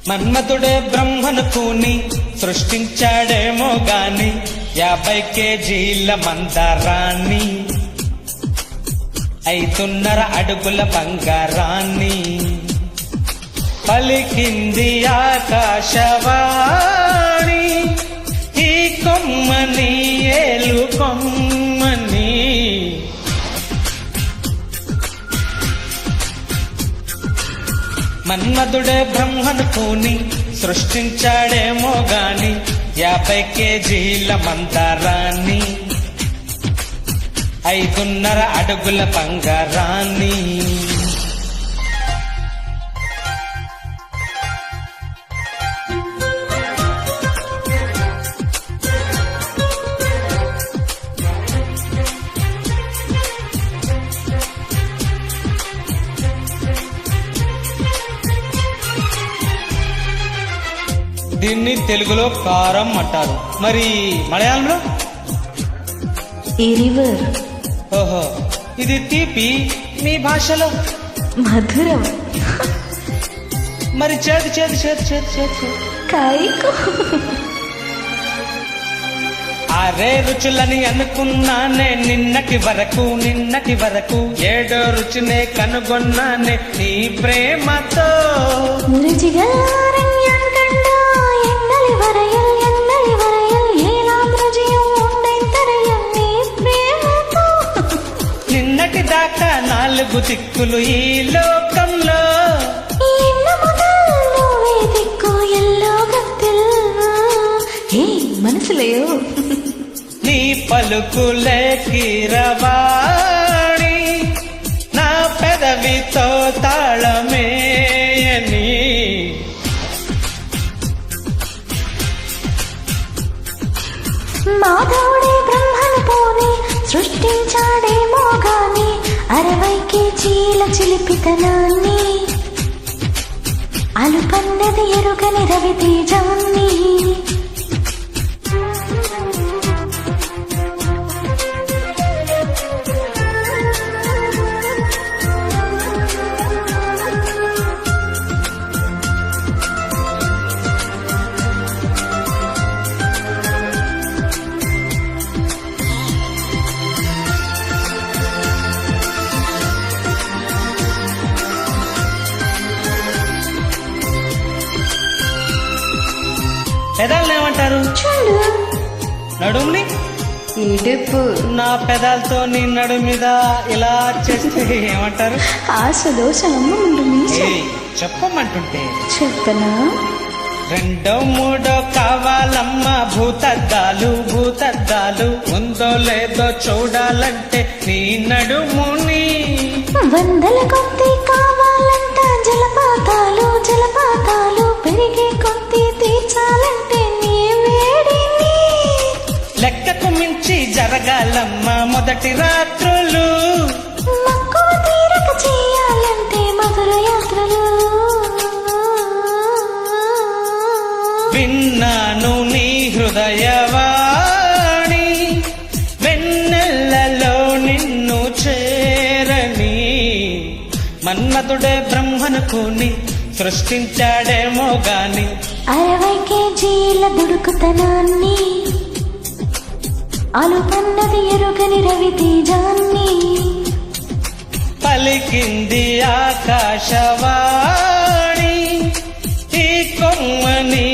మన్మథుడే బ్రహ్మను కూని సృష్టించాడేమో గాని 50 కేజీల మందారాన్ని 5.5 అడుగుల బంగారాన్ని పలికింది ఆకాశవాణి ఈ కొమ్మని ఏలు కొమ్మని. మన్మథుడే బ్రహ్మను కూని సృష్టించాడేమో గాని 50 కేజీల మందారాన్ని 5.5 అడుగుల బంగారాన్ని. దీన్ని తెలుగులో కారం అంటారు, మరి మలయాళంలో ఎరివర్. ఓహో, ఇది తీపి, మీ భాషలో మధురం. మరి చేదు చేదు చేదు చేదు చేదు కాయకు. ఆరే రుచులని అనుకున్నానే నిన్నటి వరకు 7వ రుచినే కనుగొన్నానే నీ ప్రేమతో. രുചികൾ അറിഞ്ഞാണ്ടോ എന്നലി വരയൽ ഏലാം രുചിയും ഉണ്ടെന്തരയും నీ ప్రేమతో. నిన్నటి దాకా 4 దిక్కులు ఈ లోకంలో ഇന്നു മുതൽ నువ్వే దిక్కు ఎల్లోగത്തിൽ. മനസ്സിലായോ? నీ పలుకులే కీరవాణి నా పెదవితో తాళమేయని. మాధవుడే బ్రహ్మను పోని సృష్టించాడేమో గాని 60 కేజీల చిలిపితనాన్ని అలుపన్నది ఎరుగని రవితేజాన్ని. పెదాలను ఏమంటారు? చూడు, నడుముని ఇడుపు. నా పెదాలతో నీ నడు మీద ఇలా చేస్తే ఏమంటారు? ఆశ దోషం ఉంటుంది. ఏయ్, చెప్పమంటుంటే చెప్పనా? 2, 3 కావాలమ్మ భూతద్దాలు ఉందో లేదో చూడాలంటే నీ నడుముని. 100 కొద్ది కావాలంట జలపాతాలు పెరిగే కొద్ది తీర్చాలంటే నీ వేడిని. లెక్కకు మించి జరగాలమ్మ మొదటి రాత్రులు మక్కువ తీరక చేయాలంటే మధుర యాత్రలు. విన్నాను నీ హృదయవాణి వెన్నెల్లలో నిన్ను చేరని. మన్మథుడే బ్రహ్మను కూని సృష్టించాడేమో గాని 60 కేజీల దుడుకుతనాన్ని అలుపన్నది ఎరుగని రవితేజాన్ని పలికింది ఆకాశవాణి ఈ కొమ్మని